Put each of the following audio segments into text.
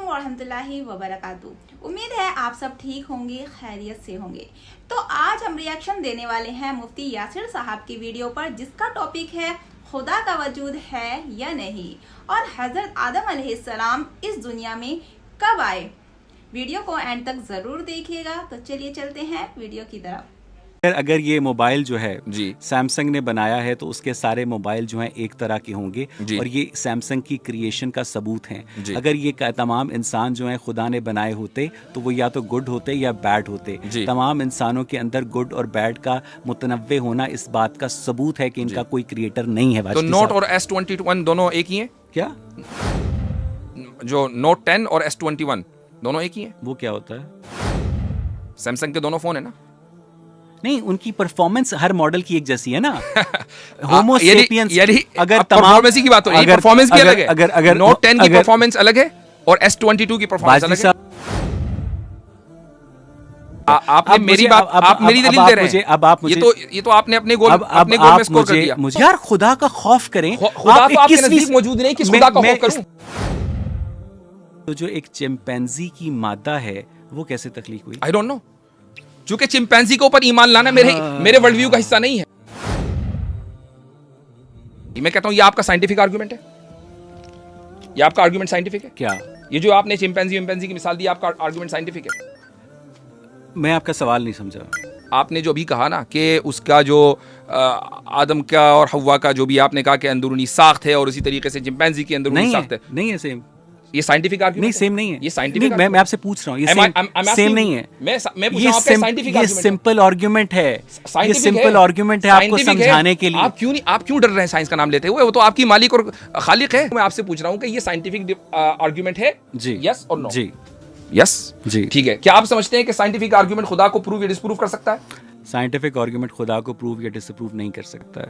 वरहमतुल्लाहि वबरकातुहू। उम्मीद है आप सब ठीक होंगे, खैरियत से होंगे। तो आज हम रिएक्शन देने वाले हैं मुफ्ती यासिर साहब की वीडियो पर, जिसका टॉपिक है खुदा का वजूद है या नहीं और हज़रत आदम अलैहिस्सलाम इस दुनिया में कब आए। वीडियो को एंड तक ज़रूर देखिएगा। तो चलिए चलते हैं वीडियो की तरफ। अगर ये मोबाइल जो है जी सैमसंग ने बनाया है तो उसके सारे मोबाइल जो हैं एक तरह के होंगे जी। और ये सैमसंग की क्रिएशन का सबूत हैं। जी। अगर ये तमाम इंसान जो हैं खुदा ने बनाए होते तो वो या तो गुड होते या बैड होते। जी। तमाम इंसानों के अंदर गुड और बैड का मुतनव्वे होना इस बात का सबूत है कि इनका कोई क्रिएटर नहीं है। तो नोट और S21 दोनों एक ही हैं क्या? जो नोट 10 और S21 दोनों एक ही हैं। वो क्या होता है? सैमसंग के दोनों फोन है ना। नहीं, उनकी परफॉर्मेंस हर मॉडल की एक जैसी है ना। होमो सेपियंस अगर परफॉर्मेंस की बात हो रही है, परफॉर्मेस की अलग है। अगर नोट 10 की परफॉर्मेंस अलग है और S22 की परफॉर्मेंस अलग है। आपने मेरी बात, आप मेरी दलील दे रहे हैं। अब आप मुझे ये तो आपने अपने गोल में स्कोर कर दिया। मुझे यार खुदा का खौफ करें। खुदा तो आपके नजदीक मौजूद नहीं, किस खुदा का खौफ करूं? तो जो एक चिंपैंजी की मादा है वो कैसे तख्लीक हुई? आई डोंट नो। चूंकि चिंपैंजी के ऊपर ईमान लाना मेरे वर्ल्ड व्यू का हिस्सा नहीं है। मैं कहता हूं ये आपका साइंटिफिक आर्गुमेंट है। ये आपका आर्गुमेंट साइंटिफिक है क्या? ये जो आपने चिंपैंजी की मिसाल दी, आपका आर्गुमेंट साइंटिफिक है? मैं आपका सवाल नहीं समझा। आपने जो भी कहा ना कि उसका जो आदम का और हव्वा का जो भी आपने कहा कि अंदरूनी साख्त है और उसी तरीके से चिंपैंजी की अंदरूनी साख्त है। नहीं है सेम। ये साइंटिफिक आर्गुमेंट नहीं, सेम नहीं है। ये साइंटिफिक नहीं, मैं आपसे पूछ रहा हूँ, ये सेम नहीं है। मैं पूछ रहा हूं आपका साइंटिफिक आर्गुमेंट। ये सिंपल आर्गुमेंट है। ये सिंपल आर्गुमेंट है आपको समझाने के लिए। आप क्यों डर रहे हैं साइंस का नाम लेते हुए? वो तो आपकी मालिक और खालिक है। मैं आपसे पूछ रहा हूं कि ये साइंटिफिक आर्गुमेंट है जी, यस और नो? जी यस जी। ठीक है। क्या आप समझते हैं कि साइंटिफिक आर्गुमेंट खुदा को प्रूव या डिस्प्रूव कर सकता है? साइंटिफिक आर्गुमेंट खुदा को प्रूव या डिसप्रूव नहीं कर सकता है।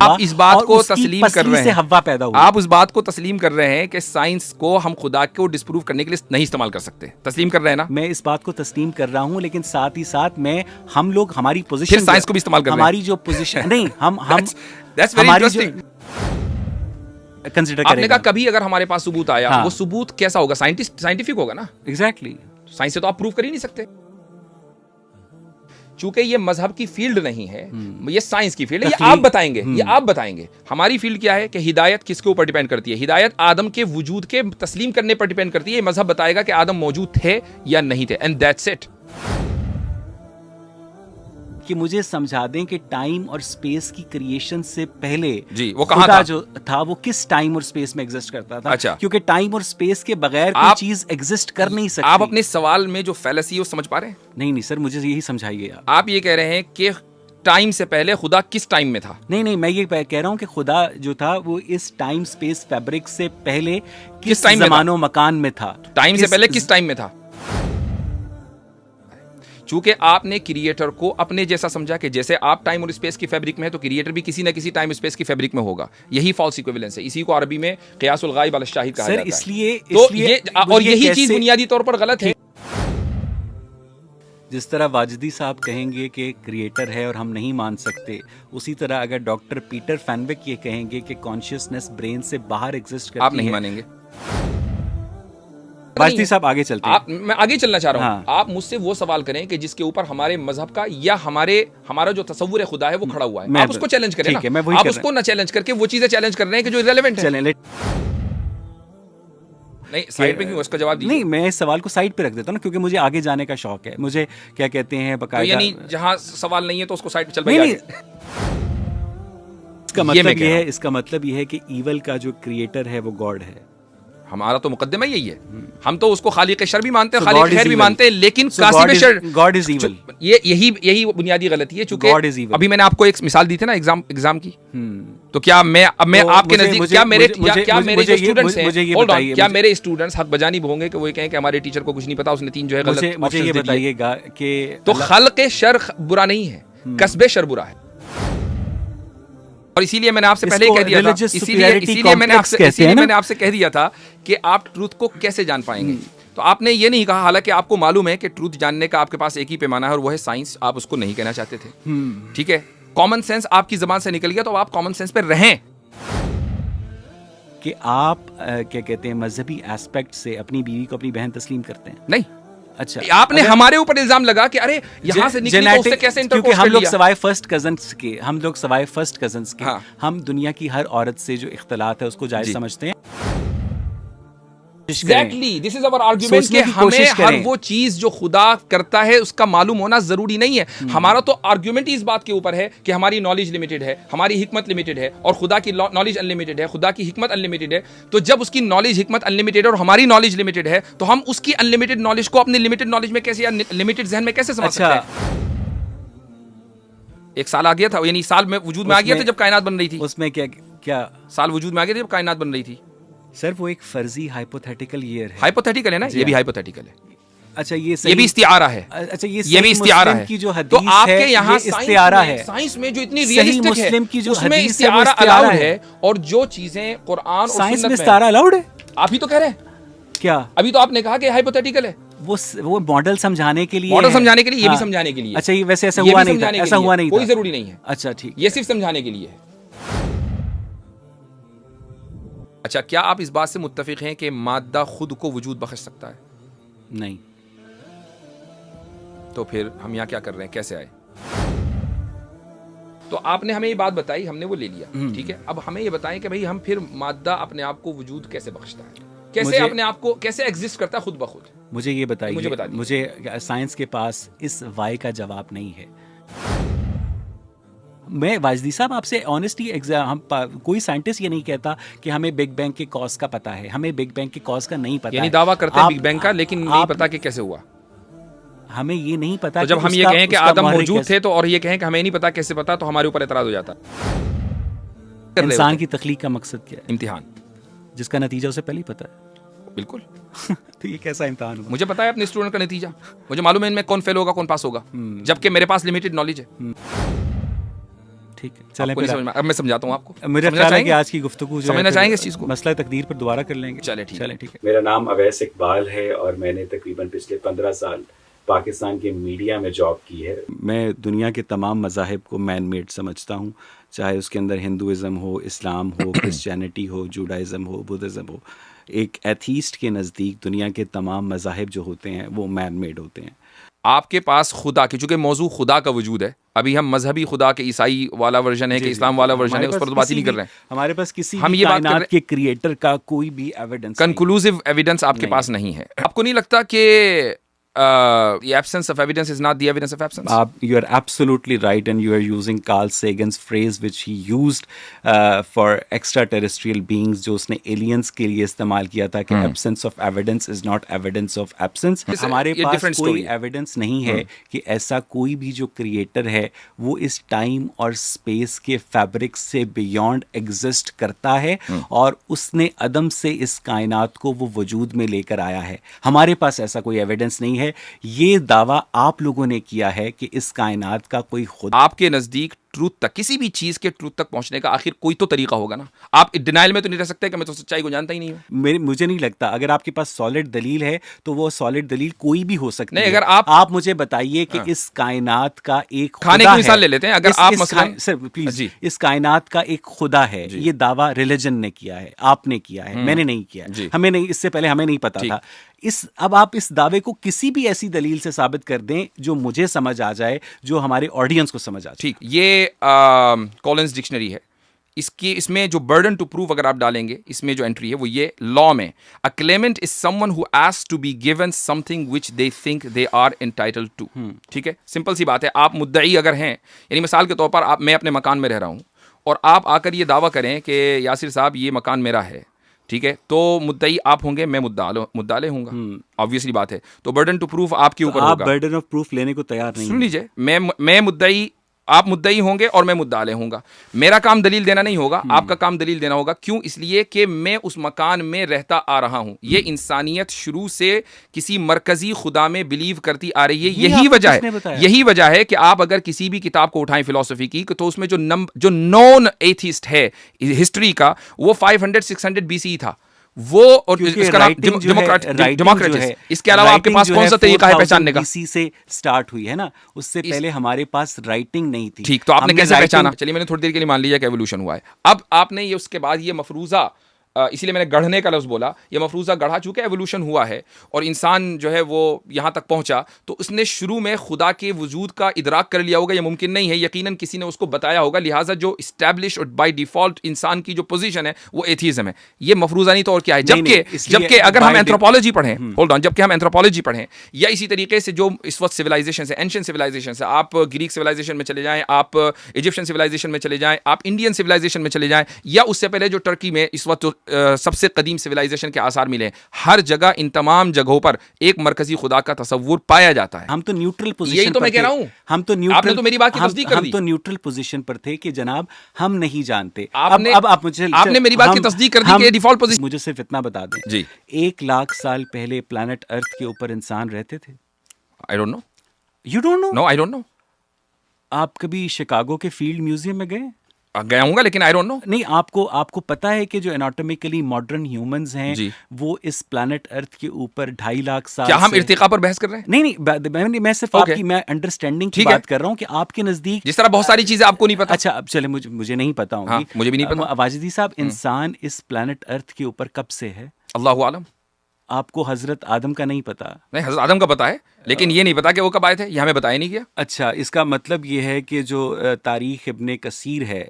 आप इस बात को तस्लीम कर रहे हैं, हवा पैदा हुई। आप उस बात को तस्लीम कर रहे हैं कि साइंस को हम खुदा को डिस्प्रूव करने के लिए नहीं इस्तेमाल कर सकते। तस्लीम कर रहे हैं ना? मैं इस बात को तस्लीम कर रहा हूं, लेकिन साथ ही साथ हम लोग हमारी पोजीशन, साइंस को भी इस्तेमाल कर रहे हैं। हमारी जो पोजीशन नहीं, हम That's very interesting. कंसीडर आपने करेगा। कहा कभी अगर हमारे पास सबूत आया, हाँ। वो सबूत कैसा होगा? साइंटिफिक होगा ना। एग्जैक्टली। साइंस से तो आप प्रूव कर ही नहीं सकते। चूंकि ये मजहब की फील्ड नहीं है, ये साइंस की फील्ड है। ये आप बताएंगे, ये आप बताएंगे। हमारी फील्ड क्या है कि हिदायत किसके ऊपर डिपेंड करती है? हिदायत आदम के वजूद के तस्लीम करने पर डिपेंड करती है। ये मजहब बताएगा कि आदम मौजूद थे या नहीं थे, एंड दैट्स इट। कि मुझे समझा दें कि टाइम और स्पेस की क्रिएशन से पहले जी वो कहाँ खुदा था? जो था वो किस टाइम और स्पेस में एग्जिस्ट करता था? अच्छा। क्योंकि टाइम और स्पेस के बगैर कोई चीज एग्जिस्ट कर नहीं सकती। आप अपने सवाल में जो फैलेसी है वो समझ पा रहे हैं? नहीं सर, मुझे यही समझाइए आप ये कह रहे हैं कि टाइम से पहले खुदा किस टाइम में था? नहीं, मैं ये कह रहा हूँ कि खुदा जो था वो इस टाइम स्पेस फैब्रिक से पहले किस टाइम में ज़मानो मकान में था? टाइम से पहले किस टाइम में था? चूंकि आपने क्रिएटर को अपने जैसा समझा कि जैसे आप टाइम और स्पेस की फैब्रिक में है, तो क्रिएटर भी किसी ना किसी टाइम स्पेस की फैब्रिक में होगा। यही फॉल्स इक्विवेलेंस है। इसी को अरबी में क़ियासुल गायब अला शाहिद कहा जाता है। इसलिए यही चीज बुनियादी तौर पर गलत है। जिस तरह वाजदी साहब कहेंगे कि क्रिएटर है और हम नहीं मान सकते, उसी तरह अगर डॉक्टर पीटर फैनविक ये कहेंगे कि कॉन्शियसनेस ब्रेन से बाहर एग्जिस्ट करती है, आप नहीं मानेंगे। वाजदी साहब आगे चलते हैं। मैं आगे चलना चाह रहा हूँ। हाँ। आप मुझसे वो सवाल करें कि जिसके ऊपर हमारे मजहब का या हमारा जो तस्वुर है खुदा है वो खड़ा हुआ है। आप उसको चैलेंज करें ना। आप उसको ना चैलेंज करके वो चीजें चैलेंज कर रहे हैं कि जो इररिलेवेंट है। नहीं, साइड पे क्यों? उसका जवाब दीजिए। नहीं, मैं इस सवाल को साइड पे रख देता हूँ ना, क्योंकि मुझे आगे जाने का शौक है। मुझे क्या कहते हैं बकायदा, यानी जहाँ सवाल नहीं है तो उसको साइड पे चल नहीं, भाई। इसका मतलब ये है कि ईवल का जो क्रिएटर है वो गॉड है। हमारा तो मुकद्दमा यही है। हम तो उसको खालिक शर भी मानते हैं, खालिक खैर भी मानते हैं, लेकिन कासिब शर, गॉड इज ईवल। यही बुनियादी गलती है। चूंकि अभी मैंने आपको एक मिसाल दी थी ना एग्जाम की, तो क्या मैं आपके नजदीक क्या मेरे स्टूडेंट्स हैं, क्या मेरे स्टूडेंट्स हक बजानी होंगे कि वो कहें कि हमारे टीचर को कुछ नहीं पता, उसने 3 जो है गलत? मुझे ये बताइएगा कि तो खल्क़ शर बुरा नहीं है, कस्बे शर बुरा है। और इसीलिए मैंने आपसे पहले कह दिया था, इसीलिए मैंने आपसे कह दिया था कि आप ट्रूथ को कैसे जान पाएंगे। तो आपने ये नहीं कहा, हालांकि आपको मालूम है कि ट्रूथ जानने का आपके पास एक ही पैमाना है और वो है साइंस। आप उसको नहीं कहना चाहते थे, ठीक है। कॉमन सेंस आपकी जबान से निकल गया, तो आप कॉमन सेंस पे रहें। कि आप क्या कहते हैं मजहबी एस्पेक्ट से अपनी बीवी को अपनी बहन तस्लीम करते हैं? नहीं। अच्छा, आपने हमारे ऊपर इल्जाम लगा कि अरे यहाँ से निकली तो उससे कैसे क्योंकि इंटरकोर्स हम कर लोग लिया? सवाए फर्स्ट कजन्स के हाँ। हम दुनिया की हर औरत से जो इख्तलात है उसको जायज जी। समझते हैं। Exactly, this is our argument सोचने कि की हमें कोशिश हर करें। वो चीज जो खुदा करता है उसका मालूम होना जरूरी नहीं है। हमारा तो आर्ग्यूमेंट ही इस बात के ऊपर है कि हमारी नॉलेज लिमिटेड है, हमारी हिकमत लिमिटेड है और खुदा की नॉलेज अनलिमिटेड है, खुदा की हिकमत अनलिमिटेड है। तो जब उसकी नॉलेज हिकमत अनलिमिटेड है और हमारी नॉलेज लिमिटेड है तो हम उसकी अनलिमिटेड नॉलेज को अपनी लिमिटेड नॉलेज में कैसे या लिमिटेड जहन में कैसे समझ सकते हैं? एक साल आ गया था, यानी साल में वजूद में आ गया था जब कायनात बन रही थी। उसमें क्या साल वजूद में आ गया था जब कायनात बन रही थी। सर वो एक फर्जी हाइपोथेटिकल ईयर है। हाइपोथेटिकल है ना, ये भी हाइपोथेटिकल है। अच्छा ये भी इस्तिआरा है। अच्छा ये भी इस्तिआरा है। की जो तो हदीस आपके है, यहाँ ये इस्तिआरा है। साइंस में जो इतनी सही रियलिस्टिक मुस्लिम की है जो उसमें हदीस है, वो इस्तिआरा इस्तिआरा अलाउड है। है। और जो चीजें कुरान और साइंस सुन्नत में में इस्तिआरा अलाउड है? आप ही तो कह रहे हैं। क्या? अभी तो आपने कहा कि हाइपोथेटिकल है। वो मॉडल समझाने के लिए मॉडल है। समझाने के लिए, ये भी हाँ। समझाने के लिए। अच्छा, ये वैसे ऐसा ये हुआ भी नहीं था, समझाने के ऐसा लिए। हुआ नहीं था, कोई जरूरी नहीं है। अच्छा ठीक, ये सिर्फ समझाने के लिए है। अच्छा, क्या आप इस बात से मुत्तफिक हैं कि मादा खुद को वजूद बख्श सकता है? नहीं। तो फिर हम यहाँ क्या कर रहे हैं, कैसे आए? तो आपने हमें ये बात बताई, हमने वो ले लिया, ठीक है। अब हमें ये बताएं कि भाई हम फिर मादा अपने आप को वजूद कैसे बख्शता है, कैसे अपने आप को कैसे एग्जिस्ट करता है खुद ब खुद? मुझे ये बताइए। मुझे बता दीजिए। मुझे साइंस के पास इस वाई का जवाब नहीं है। मैं वाजदी साहब आपसे ऑनेस्टली कोई साइंटिस्ट ये नहीं कहता कि हमें बिग बैंग के कॉज का पता है। हमें बिग बैंग के कॉज का नहीं पता। यानी दावा करते हैं बिग बैंग का, लेकिन नहीं पता कि कैसे हुआ। हमें ये नहीं पता। तो जब हम ये कहें कि आदम मौजूद थे तो, और ये कहें कि हमें नहीं पता कैसे पता, तो हमारे ऊपर एतराज हो जाता है। इंसान की तख्लीक का मकसद क्या है? इम्तिहान, जिसका नतीजा उसे पहले ही पता है। बिल्कुल। तो ये कैसा इम्तिहान हुआ? मुझे पता है अपने स्टूडेंट का नतीजा, मुझे मालूम है इनमें कौन फेल होगा कौन पास होगा, जबकि मेरे पास लिमिटेड नॉलेज है। ठीक है, चलें आपको नहीं समझ में, अब मैं समझाता हूँ आपको। मेरा ख्याल है कि आज की गुफ्तगू जो समझना चाहेंगे इस चीज को? मसला तकदीर पर दोबारा कर लेंगे। चले ठीक है। मेरा नाम अवैस इकबाल है और मैंने तकरीबन पिछले 15 साल पाकिस्तान के मीडिया में जॉब की है। मैं दुनिया के तमाम मज़ाहिब को मैन मेड समझता हूँ, चाहे उसके अंदर हिंदुइज़्म हो, इस्लाम हो, क्रिश्चियनिटी हो, जूडाइज़्म हो, बुद्धिज़्म हो। एक एथीस्ट के नज़दीक दुनिया के तमाम मज़ाहिब जो होते हैं वो मैन मेड होते हैं। आपके पास खुदा की, चूंकि मौजू खुदा का वजूद है, अभी हम मजहबी खुदा के ईसाई वाला वर्जन है कि इस्लाम वाला वर्जन है, उस पर तो बात ही नहीं कर रहे हैं। हमारे पास किसी हम भी ये बात कर कायनात रहे के क्रिएटर का कोई भी एविडेंस, कंक्लूसिव एविडेंस आपके पास नहीं है। आपको नहीं लगता कि the absence of evidence is not the evidence of absence? You are absolutely right, and you are using Carl Sagan's phrase which he used for extraterrestrial beings, जो उसने aliens के लिए इस्तेमाल किया था कि absence of evidence is not evidence of absence। हमारे पास कोई evidence नहीं है कि ऐसा कोई भी जो creator है वो इस time और space के fabric से beyond exist करता है और उसने अदम से इस कायनात को वो वजूद में लेकर आया है। हमारे पास ऐसा कोई evidence नहीं है। ये दावा आप लोगों ने किया है कि इस कायनात का कोई खुद। आपके नजदीक ट्रूथ तक, किसी भी चीज के ट्रूथ तक पहुंचने का आखिर कोई तो तरीका होगा ना। आप डिनाइल में तो नहीं रह सकते कि मैं तो सच्चाई को जानता ही नहीं हूं। मुझे नहीं लगता, अगर आपके पास सॉलिड दलील है तो वो सॉलिड दलील कोई भी हो सकती है। अगर आप मुझे बताइए कि इस कायनात का एक खाने की मिसाल ले लेते हैं। अगर आप मसलन सर प्लीज, इस कायनात का एक खुदा है, ये दावा रिलीजन ने किया है, आपने किया है, मैंने नहीं किया, हमें नहीं, इससे पहले हमें नहीं पता था। अब आप इस दावे को किसी भी ऐसी दलील से साबित कर दें जो मुझे समझ आ जाए, जो हमारे ऑडियंस को समझ आ जाए। ठीक, ये कॉलिंस डिक्शनरी है, इसमें जो बर्डन टू प्रूव अगर आप डालेंगे, इसमें जो एंट्री है वो ये लॉ में, a claimant is someone who asks to be given something which they think they are entitled to. ठीक है, सिंपल सी बात है। आप मुद्दई अगर हैं, यानी मिसाल के तौर पर मैं अपने मकान में रह रहा हूँ और आप आकर ये दावा करें कि यासिर साहब ये मकान मेरा है, ठीक है, तो मुद्दई आप होंगे, मैं मुद्दाले होऊंगा, ऑब्वियसली बात है। तो बर्डन टू प्रूफ आपके ऊपर होगा। आप बर्डन ऑफ प्रूफ लेने को तैयार नहीं। सुन लीजिए, मैं मुद्दई, आप मुद्दई होंगे और मैं मुद्दाले होऊंगा। मेरा काम दलील देना नहीं होगा, आपका काम दलील देना होगा। क्यों? इसलिए कि मैं उस मकान में रहता आ रहा हूं। ये इंसानियत शुरू से किसी मरकजी खुदा में बिलीव करती आ रही है। यही वजह है कि आप अगर किसी भी किताब को उठाएं फिलॉसफी की, तो उसमें जो नॉन एथिस्ट है हिस्ट्री का, वो 500-600 BCE था वो, और इसका नाम डेमोक्रेटिक है। इसके अलावा आपके पास कौन सा तरीका है पहचानने का? BC से स्टार्ट हुई है ना, उससे पहले हमारे पास राइटिंग नहीं थी। ठीक, तो आपने कैसे पहचाना? चलिए, मैंने थोड़ी देर के लिए मान लिया कि एवोल्यूशन हुआ है। अब आपने ये उसके बाद ये मफरूजा इसीलिए मैंने गढ़ने का लफ्ज़ बोला, ये मफरूज़ा गढ़ा, चूँकि एवोल्यूशन हुआ है और इंसान जो है वो यहाँ तक पहुँचा, तो उसने शुरू में खुदा के वजूद का इदराक कर लिया होगा, ये मुमकिन नहीं है, यकीनन किसी ने उसको बताया होगा, लिहाजा जो इस्टेब्लिश और बाई डिफ़ॉल्ट इंसान की जो पोजीशन है वो एथीज़म है। ये मफरूज़ानी तौर क्या है, जबकि अगर हम एंथ्रोपोलॉजी पढ़ें, होल्ड ऑन, जबकि हम एंथ्रोपोलॉजी पढ़ें या इसी तरीके से जो इस वक्त सिविलाइजेशन है, एंशिएंट सिविलाइजेशन है, आप ग्रीक सिविलाइजेशन में चले जाएं, आप इजिप्शियन सिविलाइजेशन में चले जाएं, आप इंडियन सिविलाइजेशन में चले जाएं, या उससे पहले जो टर्की में इस वक्त सबसे कदीम सिविलाइजेशन के आसार मिले, हर जगह इन तमाम जगहों पर एक मरकजी खुदा का तस्वुर पाया जाता है। हम तो न्यूट्रल पोजीशन, यही तो मैं कह रहा हूं, हम तो न्यूट्रल, आपने तो मेरी बात की तस्दीक कर दी। हम तो न्यूट्रल पोजीशन पर थे कि जनाब हम नहीं जानते। अब आपने मेरी बात की तस्दीक कर दी कि डिफॉल्ट पोजीशन। मुझे सिर्फ इतना बता दें जी, 1 लाख साल पहले प्लैनेट अर्थ के ऊपर इंसान रहते थे? I don't know. You don't know? No, I don't know. आप कभी शिकागो के फील्ड म्यूजियम में गए? गया हूंगा, लेकिन आई डोंट नो। नहीं, आपको पता है कि जो एनाटॉमिकली मॉडर्न ह्यूमंस हैं वो इस प्लैनेट अर्थ के ऊपर 2.5 लाख साल। क्या हम इर्तिका पर बहस कर रहे हैं? नहीं, मैं सिर्फ आपकी मैं अंडरस्टैंडिंग की बात कर रहा हूँ कि आपके नजदीक जिस तरह बहुत सारी चीजें आपको नहीं पता। अच्छा, अब चले, मुझे नहीं पता होंगी। हाँ, मुझे भी नहीं पता। वाजिदी साहब, इंसान इस प्लैनेट अर्थ के ऊपर कब से है? अल्लाहु आलम। आपको हजरत आदम का नहीं पता? नहीं, हजरत आदम का पता है, लेकिन ये नहीं पता कि वो कब आए थे, ये हमें बताया नहीं गया। अच्छा, इसका मतलब ये है कि जो तारीख इब्ने कसीर है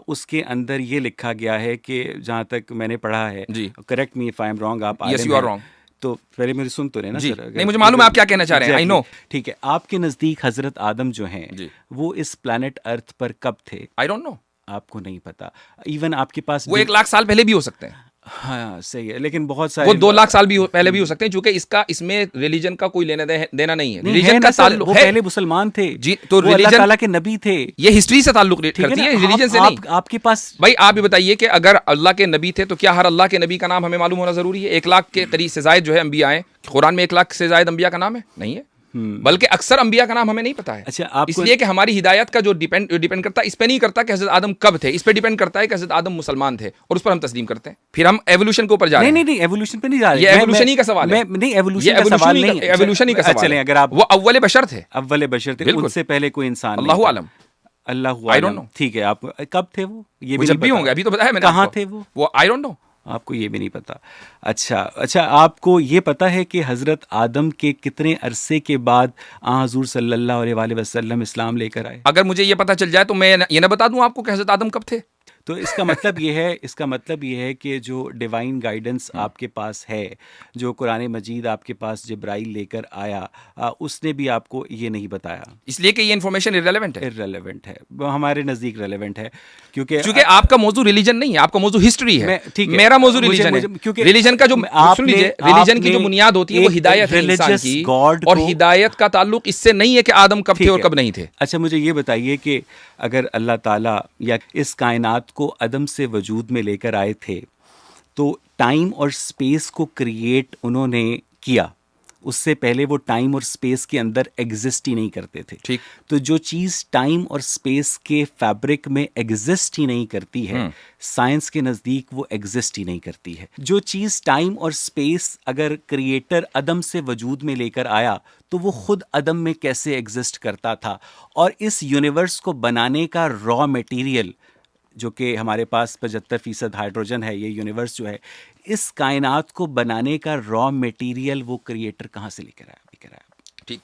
उसके अंदर ये लिखा गया है कि जहाँ तक मैंने पढ़ा है, correct me if I am wrong, आप यस यू आर रॉन्ग, तो पहले मेरी सुन तो लेना सर। नहीं, मुझे मालूम है आप क्या कहना चाह रहे हैं, आई नो। ठीक है, आपके नजदीक हजरत आदम जो हैं वो इस प्लैनेट अर्थ पर कब थे? I don't no. आपको नहीं पता? इवन आपके पास वो 1 लाख साल पहले भी हो सकते हैं। हाँ, सही है, लेकिन बहुत सारे वो 2 लाख साल भी पहले भी हो सकते हैं, क्योंकि इसमें रिलीजन का कोई लेना देना नहीं है। रिलीजन का ताल्लुक है, वो पहले मुसलमान थे जी, तो अल्लाह ताला के नबी थे। ये हिस्ट्री से ताल्लुक करती है, रिलीजन से नहीं। आपके पास भाई आप भी बताइए कि अगर अल्लाह के नबी थे तो क्या हर अल्लाह के नबी का नाम हमें मालूम होना जरूरी है? 1 लाख के करीब से जायद जो है अंबिया हैं, कुरान में 1 लाख से जायद अंबिया का नाम है? नहीं है, बल्कि अक्सर अंबिया का नाम हमें नहीं पता है। अच्छा, इसलिए कि हमारी हिदायत का जो डिपेंड करता है, इस पे नहीं करता कि हजरत आदम कब थे, इस पे डिपेंड करता है कि हजरत आदम मुसलमान थे और उस पर हम तस्लीम करते हैं। फिर हम एवोल्यूशन के ऊपर जा रहे हैं। नहीं, एवोल्यूशन पे नहीं जा रहे, ये एवोल्यूशन ही का सवाल है। नहीं, एवोल्यूशन का सवाल नहीं, एवोल्यूशन ही का सवाल है। अगर आप वो अव्वल बशर थे, उनसे पहले कोई इंसान, अल्लाहु आलम, आई डोंट नो। ठीक है, आप कब थे वो? ये जब भी होंगे, अभी तो बताया मैंने। कहाँ थे वो? आई डोंट नो, आपको ये भी नहीं पता? अच्छा, आपको ये पता है कि हज़रत आदम के कितने अरसे के बाद हुज़ूर सल्लल्लाहु अलैहि वसल्लम इस्लाम लेकर आए? अगर मुझे ये पता चल जाए तो मैं ये ना बता दूं आपको कि हज़रत आदम कब थे। तो इसका मतलब ये है कि जो डिवाइन गाइडेंस आपके पास है, जो कुरान मजीद आपके पास जिब्राइल लेकर आया, उसने भी आपको ये नहीं बताया, इसलिए कि ये इन्फॉर्मेशन इररेलेवेंट है, वो हमारे नज़दीक रेलेवेंट है, क्योंकि आपका मौजू रिलीजन नहीं है, आपका मौजू हिस्ट्री है। ठीक है, मेरा मौजू रिलीजन है, क्योंकि रिलीजन का जो रिलीजन की जो बुनियाद होती है वो हिदायत है इंसान की, और हिदायत का ताल्लुक इससे नहीं है कि आदम कब थे और कब नहीं थे। अच्छा, मुझे ये बताइए कि अगर अल्लाह ताला या इस कायनात को अदम से वजूद में लेकर आए थे, तो टाइम और स्पेस को क्रिएट उन्होंने किया, उससे पहले वो टाइम और स्पेस के अंदर एग्जिस्ट ही नहीं करते थे। ठीक, तो जो चीज़ टाइम और स्पेस के फैब्रिक में एग्जिस्ट ही नहीं करती है, साइंस के नज़दीक वो एग्जिस्ट ही नहीं करती है। जो चीज़ टाइम और स्पेस अगर क्रिएटर अदम से वजूद में लेकर आया तो वो खुद अदम में कैसे एग्जिस्ट करता था, और इस यूनिवर्स को बनाने का रॉ मटेरियल जो कि हमारे पास 75% हाइड्रोजन है, ये यूनिवर्स जो है, इस कायनात को बनाने का रॉ मटेरियल वो क्रिएटर कहाँ से लेकर आया? ठीक,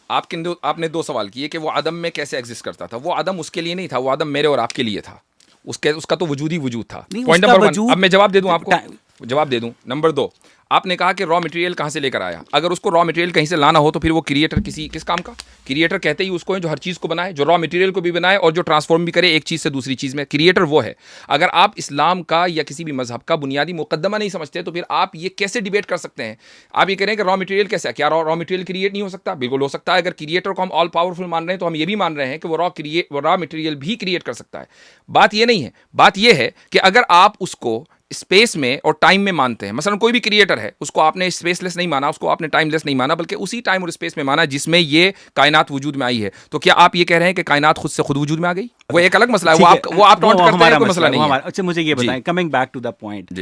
आपने 2 सवाल किए कि वो आदम में कैसे एग्जिस्ट करता था। वो आदम उसके लिए नहीं था, वो आदम मेरे और आपके लिए था। उसका तो वजूद ही वजूद था। Point number 1। अब मैं जवाब दे दूं आपको, जवाब दे दूं। नंबर 2, आपने कहा कि रॉ मटेरियल कहाँ से लेकर आया। अगर उसको रॉ मटेरियल कहीं से लाना हो तो फिर वो क्रिएटर किस काम का? क्रिएटर कहते ही उसको है जो हर चीज़ को बनाए, जो रॉ मटेरियल को भी बनाए और जो ट्रांसफॉर्म भी करे एक चीज़ से दूसरी चीज़ में। क्रिएटर वो है। अगर आप इस्लाम का या किसी भी मजहब का बुनियादी मुकद्दमा नहीं समझते तो फिर आप ये कैसे डिबेट कर सकते हैं? आप ये कह रहे हैं कि रॉ मटेरियल कैसा है? क्या रॉ मटेरियल क्रिएट नहीं हो सकता? बिल्कुल हो सकता है। अगर क्रिएटर को हम ऑल पावरफुल मान रहे हैं तो हम ये भी मान रहे हैं कि वो रॉ मटेरियल भी क्रिएट कर सकता है। बात ये नहीं है, बात ये है कि अगर आप उसको स्पेस में और टाइम में मानते हैं, मसलन कोई भी क्रिएटर है, उसको आपने स्पेसलेस नहीं माना, उसको आपने टाइमलेस नहीं माना, बल्कि उसी टाइम और स्पेस में माना जिसमें ये कायनात वजूद में आई है, तो क्या आप ये कह रहे हैं कि कायनात खुद से खुद वजूद में आ गई? वो एक अलग मसला है, वो आप नोट करते हैं, कोई मसला नहीं है। अच्छा, मुझे ये बताएं, coming back to the point,